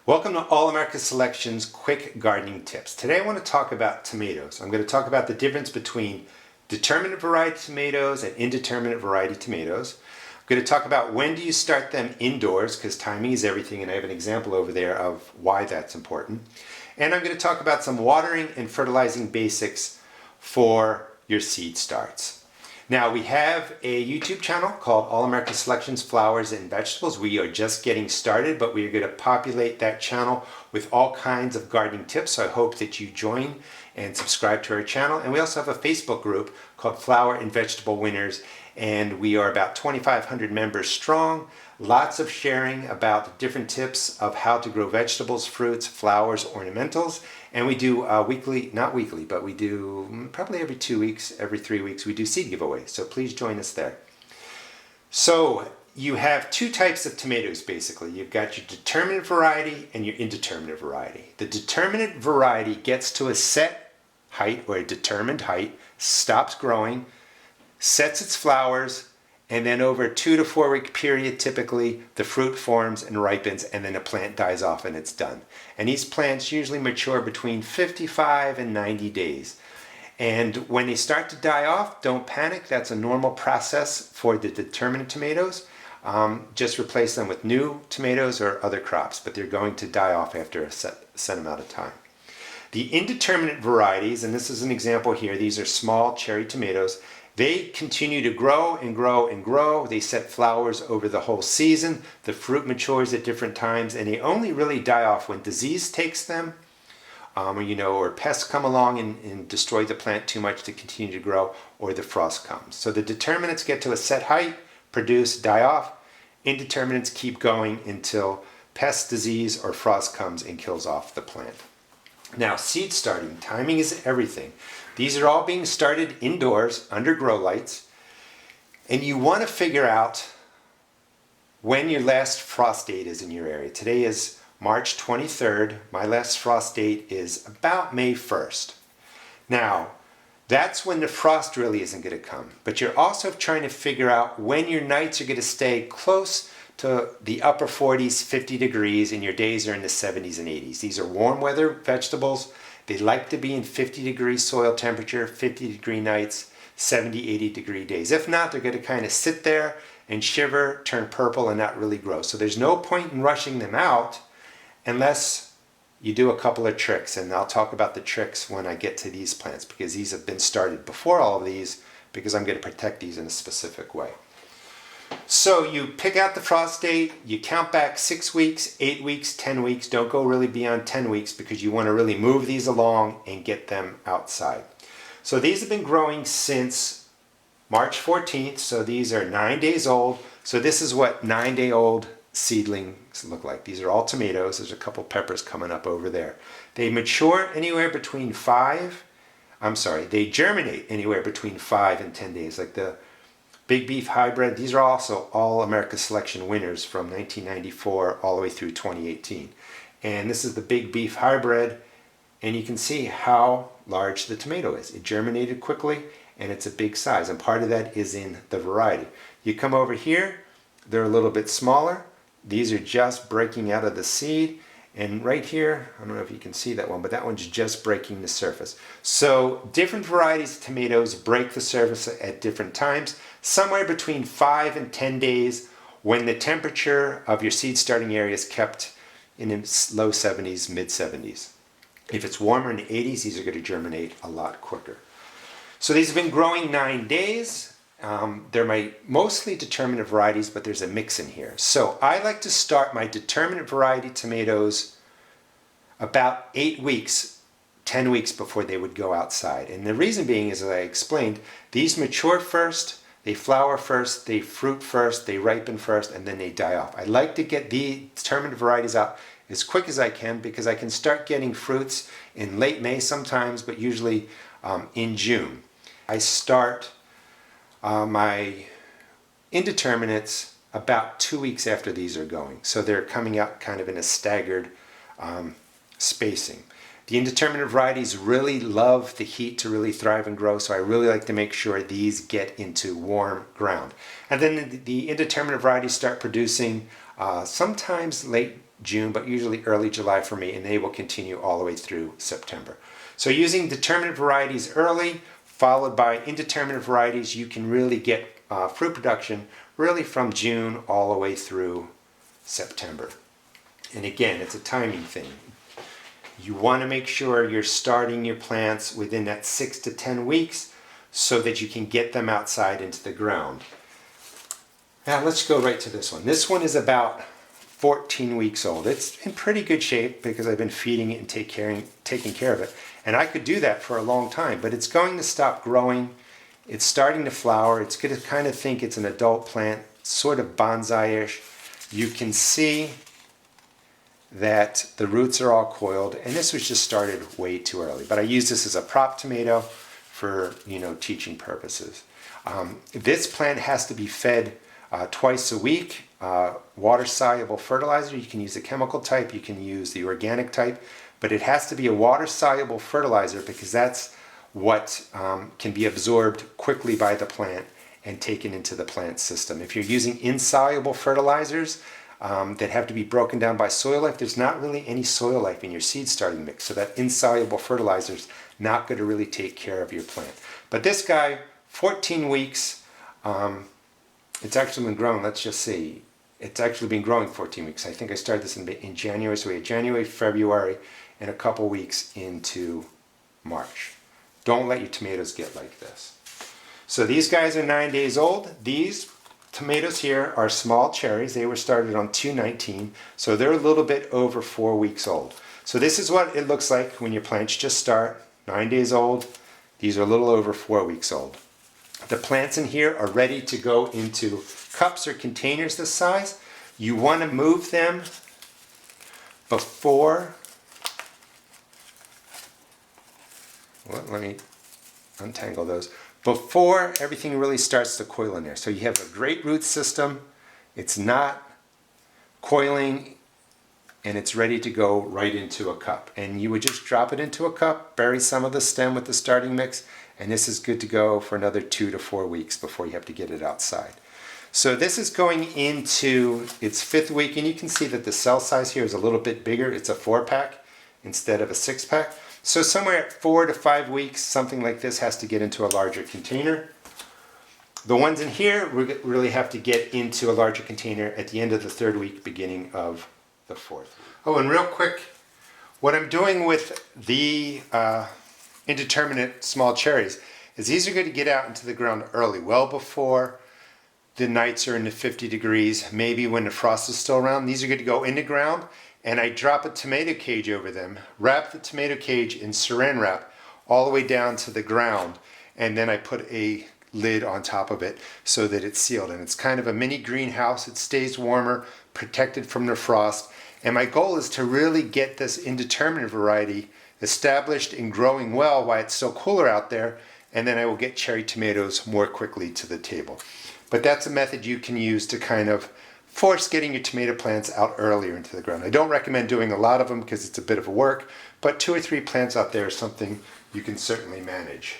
Welcome to All America Selections Quick Gardening Tips. Today I want to talk about tomatoes. I'm going to talk about the difference between determinate variety tomatoes and indeterminate variety tomatoes. I'm going to talk about when do you start them indoors, because timing is everything, and I have an example over there of why that's important. And I'm going to talk about some watering and fertilizing basics for your seed starts. Now, we have a YouTube channel called All America Selections Flowers and Vegetables. We are just getting started, but we are going to populate that channel with all kinds of gardening tips. So I hope that you join and subscribe to our channel. And we also have a Facebook group called Flower and Vegetable Winners, and we are about 2,500 members strong. Lots of sharing about different tips of how to grow vegetables, fruits, flowers, ornamentals. And we do weekly, not weekly, but we do probably every 2 weeks, every 3 weeks, we do seed giveaways. So please join us there. So you have two types of tomatoes basically. You've got your determinate variety and your indeterminate variety. The determinate variety gets to a set height or a determined height, stops growing, sets its flowers, and then over a 2 to 4 week period, typically the fruit forms and ripens, and then the plant dies off and it's done. And these plants usually mature between 55 and 90 days. And when they start to die off, don't panic. That's a normal process for the determinate tomatoes. Just replace them with new tomatoes or other crops, but they're going to die off after a set amount of time. The indeterminate varieties, and this is an example here, these are small cherry tomatoes. They continue to grow and grow and grow. They set flowers over the whole season. The fruit matures at different times, and they only really die off when disease takes them, or pests come along and destroy the plant too much to continue to grow, or the frost comes. So the determinates get to a set height, produce, die off. Indeterminates keep going until pest, disease, or frost comes and kills off the plant. Now, seed starting, timing is everything. These are all being started indoors under grow lights, and you want to figure out when your last frost date is in your area. Today is March 23rd. My last frost date is about May 1st. Now, that's when the frost really isn't going to come, but you're also trying to figure out when your nights are going to stay close to the upper 40s, 50 degrees, and your days are in the 70s and 80s. These are warm weather vegetables. They like to be in 50 degree soil temperature, 50 degree nights, 70, 80 degree days. If not, they're going to kind of sit there and shiver, turn purple, and not really grow. So there's no point in rushing them out unless you do a couple of tricks. And I'll talk about the tricks when I get to these plants, because these have been started before all of these, because I'm going to protect these in a specific way. So you pick out the frost date, you count back 6 weeks, 8 weeks, 10 weeks. Don't go really beyond 10 weeks because you want to really move these along and get them outside. So these have been growing since March 14th, so these are 9 days old. So this is what 9-day-old seedlings look like. These are all tomatoes. There's a couple peppers coming up over there. They mature anywhere between they germinate anywhere between 5 and 10 days, like the Big Beef Hybrid. These are also All America Selection winners from 1994 all the way through 2018. And this is the Big Beef Hybrid, and you can see how large the tomato is. It germinated quickly, and it's a big size, and part of that is in the variety. You come over here, they're a little bit smaller. These are just breaking out of the seed. And right here, I don't know if you can see that one, but that one's just breaking the surface. So different varieties of tomatoes break the surface at different times, somewhere between 5 and 10 days when the temperature of your seed starting area is kept in the low 70s, mid 70s. If it's warmer in the 80s, these are going to germinate a lot quicker. So these have been growing 9 days. They're my mostly determinate varieties, but there's a mix in here. So I like to start my determinate variety tomatoes about 8 weeks, 10 weeks before they would go outside. And the reason being is, as I explained, these mature first, they flower first, they fruit first, they ripen first, and then they die off. I like to get the determinate varieties out as quick as I can because I can start getting fruits in late May sometimes, but usually in June. I start my indeterminates about 2 weeks after these are going. So they're coming out kind of in a staggered spacing. The indeterminate varieties really love the heat to really thrive and grow, so I really like to make sure these get into warm ground. And then the indeterminate varieties start producing sometimes late June, but usually early July for me, and they will continue all the way through September. So using determinate varieties early, followed by indeterminate varieties, you can really get fruit production really from June all the way through September. And again, it's a timing thing. You want to make sure you're starting your plants within that 6 to 10 weeks so that you can get them outside into the ground. Now let's go right to this one. This one is about 14 weeks old. It's in pretty good shape because I've been feeding it and taking care of it. And I could do that for a long time, but it's going to stop growing. It's starting to flower. It's going to kind of think it's an adult plant, sort of bonsai-ish. You can see that the roots are all coiled, and this was just started way too early. But I use this as a prop tomato for, teaching purposes. This plant has to be fed twice a week. Water-soluble fertilizer. You can use the chemical type, you can use the organic type, but it has to be a water-soluble fertilizer because that's what can be absorbed quickly by the plant and taken into the plant system. If you're using insoluble fertilizers that have to be broken down by soil life, there's not really any soil life in your seed starting mix, so that insoluble fertilizer is not going to really take care of your plant. But this guy, 14 weeks, it's actually been growing, let's just see. It's actually been growing 14 weeks. I think I started this in January, so we had January, February, and a couple weeks into March. Don't let your tomatoes get like this. So these guys are 9 days old. These tomatoes here are small cherries. They were started on 2/19, so they're a little bit over 4 weeks old. So this is what it looks like when your plants just start, 9 days old. These are a little over 4 weeks old. The plants in here are ready to go into cups or containers this size. You want to move them before, let me untangle those, before everything really starts to coil in there. So you have a great root system, it's not coiling, and it's ready to go right into a cup. And you would just drop it into a cup, bury some of the stem with the starting mix, and this is good to go for another 2 to 4 weeks before you have to get it outside. So this is going into its 5th week, and you can see that the cell size here is a little bit bigger. It's a 4-pack instead of a 6-pack. So somewhere at 4 to 5 weeks, something like this has to get into a larger container. The ones in here really have to get into a larger container at the end of the 3rd week, beginning of the 4th. Oh, and real quick, what I'm doing with the indeterminate small cherries is these are going to get out into the ground early, well before the nights are in the 50 degrees, maybe when the frost is still around. These are going to go in the ground, and I drop a tomato cage over them, wrap the tomato cage in saran wrap all the way down to the ground, and then I put a lid on top of it so that it's sealed. And it's kind of a mini greenhouse. It stays warmer, protected from the frost. And my goal is to really get this indeterminate variety established and growing well while it's still cooler out there, and then I will get cherry tomatoes more quickly to the table. But that's a method you can use to kind of force getting your tomato plants out earlier into the ground. I don't recommend doing a lot of them because it's a bit of a work, but 2 or 3 plants out there is something you can certainly manage.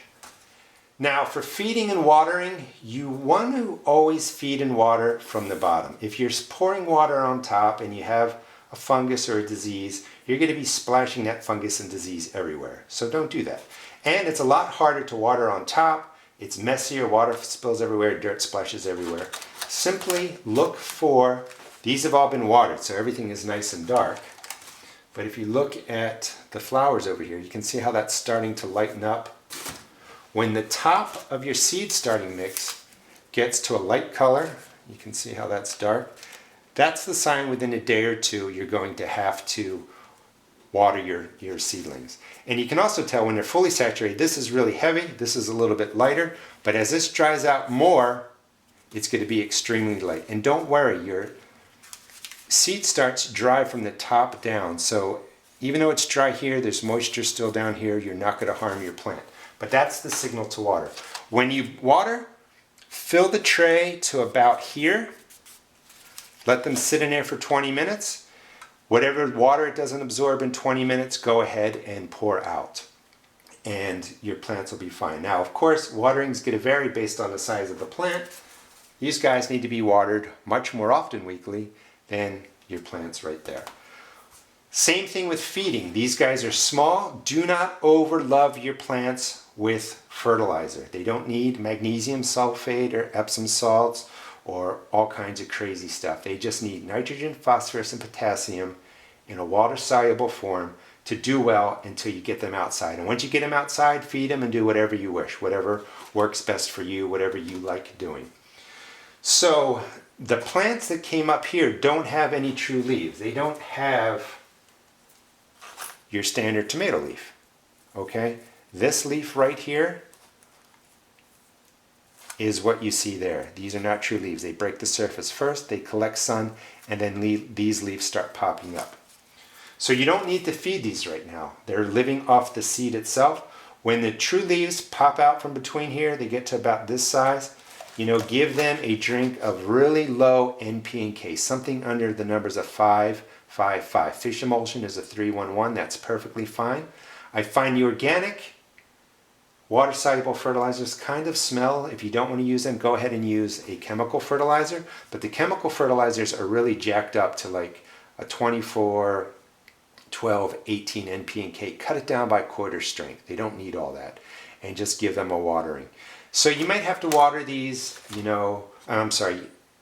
Now for feeding and watering, you want to always feed and water from the bottom. If you're pouring water on top and you have a fungus or a disease, you're going to be splashing that fungus and disease everywhere. So don't do that. And it's a lot harder to water on top. It's messier, water spills everywhere, dirt splashes everywhere. Simply look for, these have all been watered, so everything is nice and dark. But if you look at the flowers over here, you can see how that's starting to lighten up. When the top of your seed starting mix gets to a light color, you can see how that's dark, that's the sign within a day or two you're going to have to water your seedlings. And you can also tell when they're fully saturated, this is really heavy, this is a little bit lighter, but as this dries out more, it's going to be extremely light. And don't worry, your seed starts dry from the top down, so even though it's dry here, there's moisture still down here, you're not going to harm your plant. But that's the signal to water. When you water, fill the tray to about here, let them sit in there for 20 minutes. Whatever water it doesn't absorb in 20 minutes, go ahead and pour out. And your plants will be fine. Now, of course, watering is going to vary based on the size of the plant. These guys need to be watered much more often weekly than your plants right there. Same thing with feeding. These guys are small. Do not overlove your plants with fertilizer. They don't need magnesium sulfate or Epsom salts or all kinds of crazy stuff. They just need nitrogen, phosphorus, and potassium in a water-soluble form to do well until you get them outside. And once you get them outside, feed them and do whatever you wish, whatever works best for you, whatever you like doing. So the plants that came up here don't have any true leaves. They don't have your standard tomato leaf, okay? This leaf right here is what you see there. These are not true leaves. They break the surface first, they collect sun, and then these leaves start popping up. So you don't need to feed these right now. They're living off the seed itself. When the true leaves pop out from between here, they get to about this size, give them a drink of really low NP and K, something under the numbers of 5, 5, 5. Fish emulsion is a 3-1-1. That's perfectly fine. I find the organic water-soluble fertilizers kind of smell. If you don't want to use them, go ahead and use a chemical fertilizer. But the chemical fertilizers are really jacked up to like a 24, 12, 18 NP and K. Cut it down by quarter strength. They don't need all that. And just give them a watering. So you might have to water these,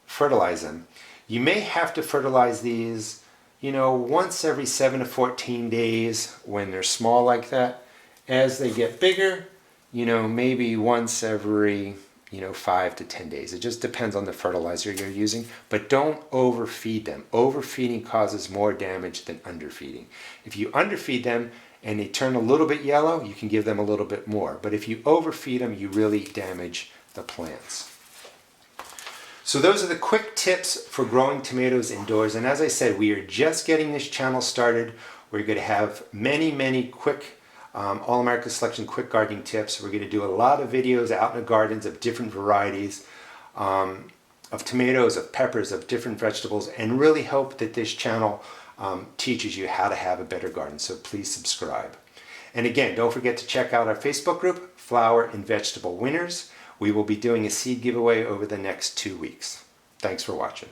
fertilize them. You may have to fertilize these, once every 7 to 14 days when they're small like that. As they get bigger, maybe once every, 5 to 10 days. It just depends on the fertilizer you're using, but don't overfeed them. Overfeeding causes more damage than underfeeding. If you underfeed them and they turn a little bit yellow, you can give them a little bit more. But if you overfeed them, you really damage the plants. So those are the quick tips for growing tomatoes indoors. And as I said, we are just getting this channel started. We're going to have many quick All-America Selection quick gardening tips. We're going to do a lot of videos out in the gardens of different varieties of tomatoes, of peppers, of different vegetables, and really hope that this channel teaches you how to have a better garden. So please subscribe. And again, don't forget to check out our Facebook group, Flower and Vegetable Winners. We will be doing a seed giveaway over the next 2 weeks. Thanks for watching.